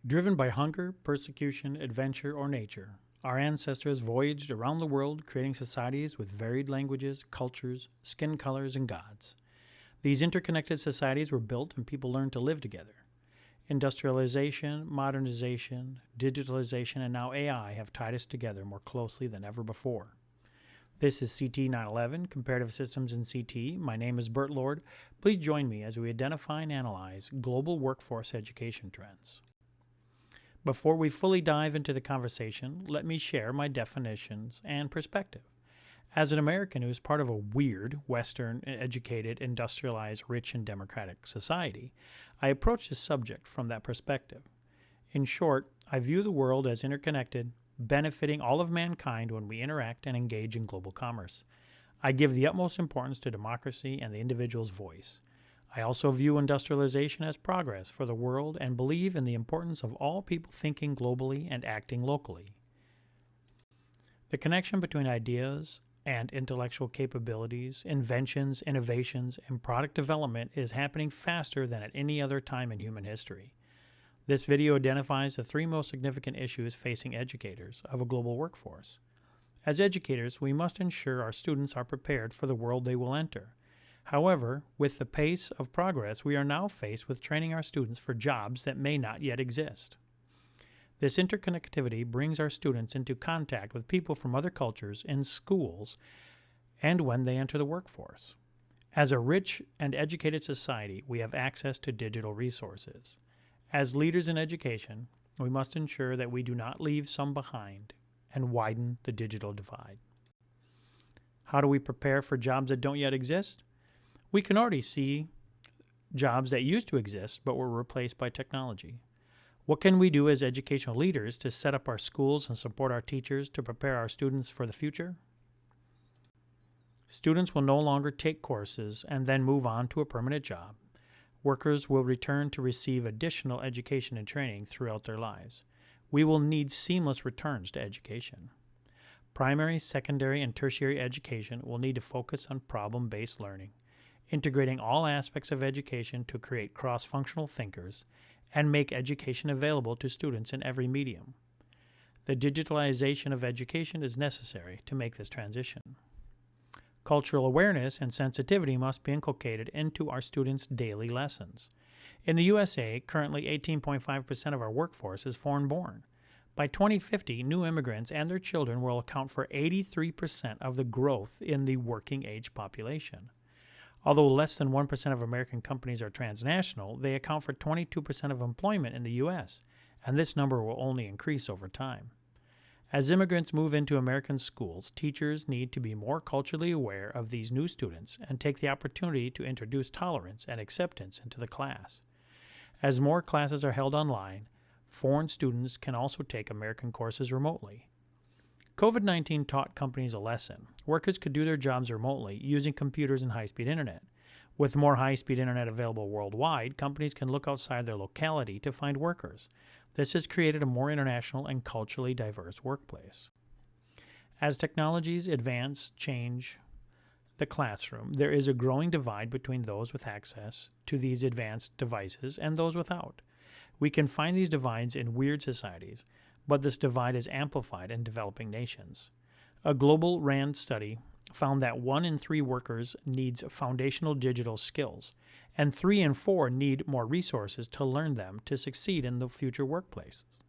Driven by hunger, persecution, adventure, or nature, our ancestors voyaged around the world creating societies with varied languages, cultures, skin colors, and gods. These interconnected societies were built and people learned to live together. Industrialization, modernization, digitalization, and now AI have tied us together more closely than ever before. This is CT 911, Comparative Systems in CT. My name is Bert Lord. Please join me as we identify and analyze global workforce education trends. Before we fully dive into the conversation, let me share my definitions and perspective. As an American who is part of a weird, Western, educated, industrialized, rich, and democratic society, I approach this subject from that perspective. In short, I view the world as interconnected, benefiting all of mankind when we interact and engage in global commerce. I give the utmost importance to democracy and the individual's voice. I also view industrialization as progress for the world and believe in the importance of all people thinking globally and acting locally. The connection between ideas and intellectual capabilities, inventions, innovations, and product development is happening faster than at any other time in human history. This video identifies the three most significant issues facing educators of a global workforce. As educators, we must ensure our students are prepared for the world they will enter. However, with the pace of progress, we are now faced with training our students for jobs that may not yet exist. This interconnectivity brings our students into contact with people from other cultures in schools and when they enter the workforce. As a rich and educated society, we have access to digital resources. As leaders in education, we must ensure that we do not leave some behind and widen the digital divide. How do we prepare for jobs that don't yet exist? We can already see jobs that used to exist but were replaced by technology. What can we do as educational leaders to set up our schools and support our teachers to prepare our students for the future? Students will no longer take courses and then move on to a permanent job. Workers will return to receive additional education and training throughout their lives. We will need seamless returns to education. Primary, secondary, and tertiary education will need to focus on problem-based learning, integrating all aspects of education to create cross-functional thinkers and make education available to students in every medium. The digitalization of education is necessary to make this transition. Cultural awareness and sensitivity must be inculcated into our students' daily lessons. In the USA, currently 18.5% of our workforce is foreign-born. By 2050, new immigrants and their children will account for 83% of the growth in the working-age population. Although less than 1% of American companies are transnational, they account for 22% of employment in the U.S., and this number will only increase over time. As immigrants move into American schools, teachers need to be more culturally aware of these new students and take the opportunity to introduce tolerance and acceptance into the class. As more classes are held online, foreign students can also take American courses remotely. COVID-19 taught companies a lesson. Workers could do their jobs remotely using computers and high-speed internet. With more high-speed internet available worldwide, companies can look outside their locality to find workers. This has created a more international and culturally diverse workplace. As technologies advance, change the classroom, there is a growing divide between those with access to these advanced devices and those without. We can find these divides in weird societies, but this divide is amplified in developing nations. A global RAND study found that 1 in 3 workers needs foundational digital skills, and 3 in 4 need more resources to learn them to succeed in the future workplaces.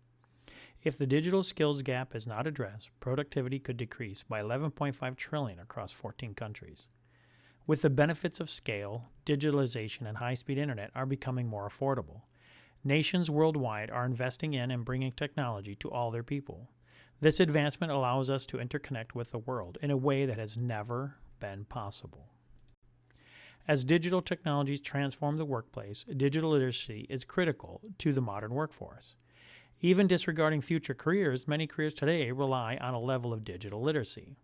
If the digital skills gap is not addressed, productivity could decrease by $11.5 trillion across 14 countries. With the benefits of scale, digitalization and high-speed internet are becoming more affordable. Nations worldwide are investing in and bringing technology to all their people. This advancement allows us to interconnect with the world in a way that has never been possible. As digital technologies transform the workplace, digital literacy is critical to the modern workforce. Even disregarding future careers, many careers today rely on a level of digital literacy.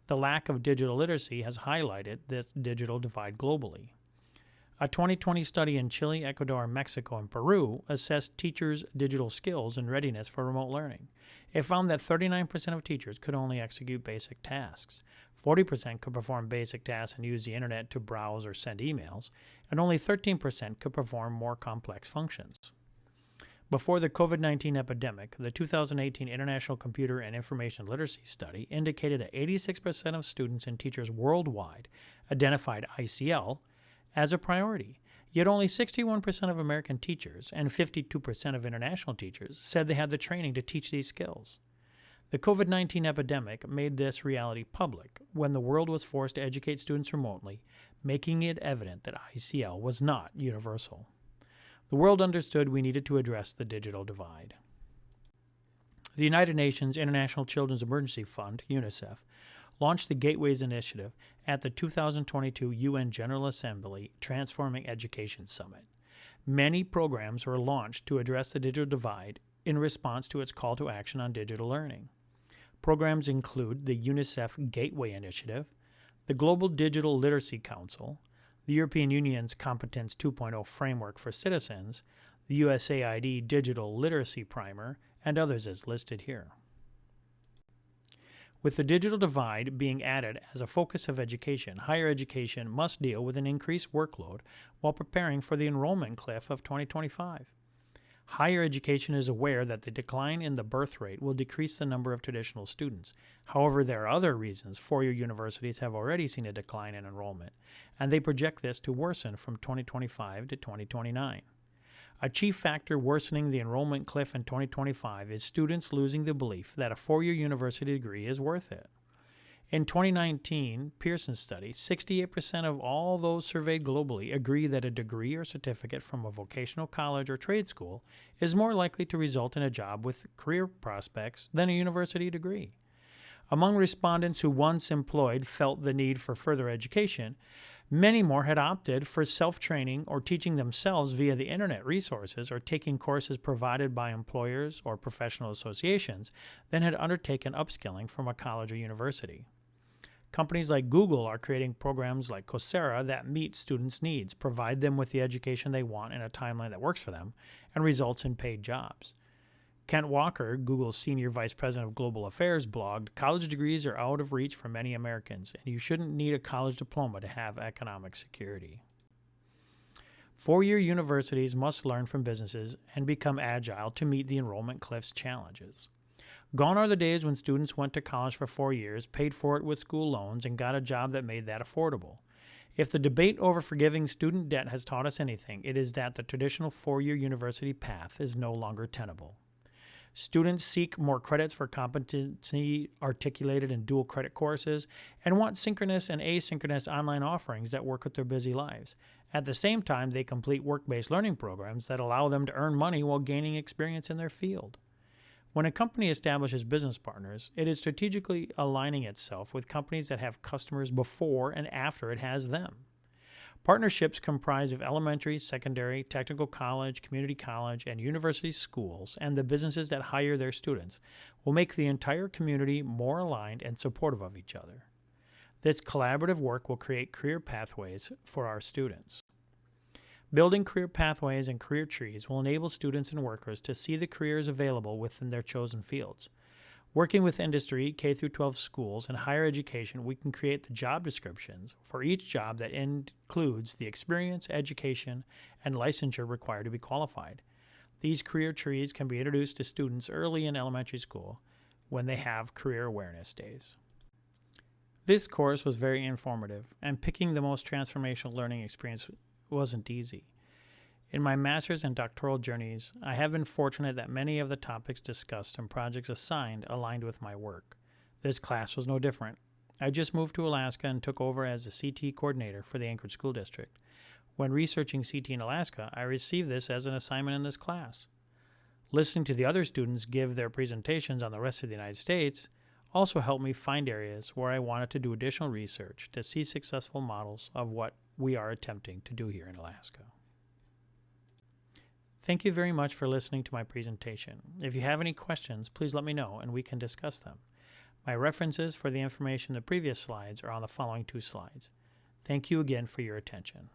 The lack of digital literacy has highlighted this digital divide globally. A 2020 study in Chile, Ecuador, Mexico, and Peru assessed teachers' digital skills and readiness for remote learning. It found that 39% of teachers could only execute basic tasks, 40% could perform basic tasks and use the internet to browse or send emails, and only 13% could perform more complex functions. Before the COVID-19 epidemic, the 2018 International Computer and Information Literacy Study indicated that 86% of students and teachers worldwide identified ICL as a priority, yet only 61% of American teachers and 52% of international teachers said they had the training to teach these skills. The COVID-19 epidemic made this reality public when the world was forced to educate students remotely, making it evident that ICL was not universal. The world understood we needed to address the digital divide. The United Nations International Children's Emergency Fund, UNICEF, launched the Gateways Initiative at the 2022 UN General Assembly Transforming Education Summit. Many programs were launched to address the digital divide in response to its call to action on digital learning. Programs include the UNICEF Gateway Initiative, the Global Digital Literacy Council, the European Union's Competence 2.0 Framework for Citizens, the USAID Digital Literacy Primer, and others as listed here. With the digital divide being added as a focus of education, higher education must deal with an increased workload while preparing for the enrollment cliff of 2025. Higher education is aware that the decline in the birth rate will decrease the number of traditional students. However, there are other reasons four-year universities have already seen a decline in enrollment, and they project this to worsen from 2025 to 2029. A chief factor worsening the enrollment cliff in 2025 is students losing the belief that a four-year university degree is worth it. In 2019 Pearson study, 68% of all those surveyed globally agree that a degree or certificate from a vocational college or trade school is more likely to result in a job with career prospects than a university degree. Among respondents who once employed felt the need for further education, many more had opted for self-training or teaching themselves via the internet resources or taking courses provided by employers or professional associations than had undertaken upskilling from a college or university. Companies like Google are creating programs like Coursera that meet students' needs, provide them with the education they want in a timeline that works for them, and results in paid jobs. Kent Walker, Google's Senior Vice President of Global Affairs, blogged, "College degrees are out of reach for many Americans, and you shouldn't need a college diploma to have economic security." Four-year universities must learn from businesses and become agile to meet the enrollment cliff's challenges. Gone are the days when students went to college for 4 years, paid for it with school loans, and got a job that made that affordable. If the debate over forgiving student debt has taught us anything, it is that the traditional four-year university path is no longer tenable. Students seek more credits for competency articulated in dual credit courses and want synchronous and asynchronous online offerings that work with their busy lives. At the same time, they complete work-based learning programs that allow them to earn money while gaining experience in their field. When a company establishes business partners, it is strategically aligning itself with companies that have customers before and after it has them. Partnerships comprise of elementary, secondary, technical college, community college, and university schools, and the businesses that hire their students will make the entire community more aligned and supportive of each other. This collaborative work will create career pathways for our students. Building career pathways and career trees will enable students and workers to see the careers available within their chosen fields. Working with industry, K-12 schools, and higher education, we can create the job descriptions for each job that includes the experience, education, and licensure required to be qualified. These career trees can be introduced to students early in elementary school when they have career awareness days. This course was very informative, and picking the most transformational learning experience wasn't easy. In my master's and doctoral journeys, I have been fortunate that many of the topics discussed and projects assigned aligned with my work. This class was no different. I just moved to Alaska and took over as the CT coordinator for the Anchorage School District. When researching CT in Alaska, I received this as an assignment in this class. Listening to the other students give their presentations on the rest of the United States also helped me find areas where I wanted to do additional research to see successful models of what we are attempting to do here in Alaska. Thank you very much for listening to my presentation. If you have any questions, please let me know and we can discuss them. My references for the information in the previous slides are on the following 2 slides. Thank you again for your attention.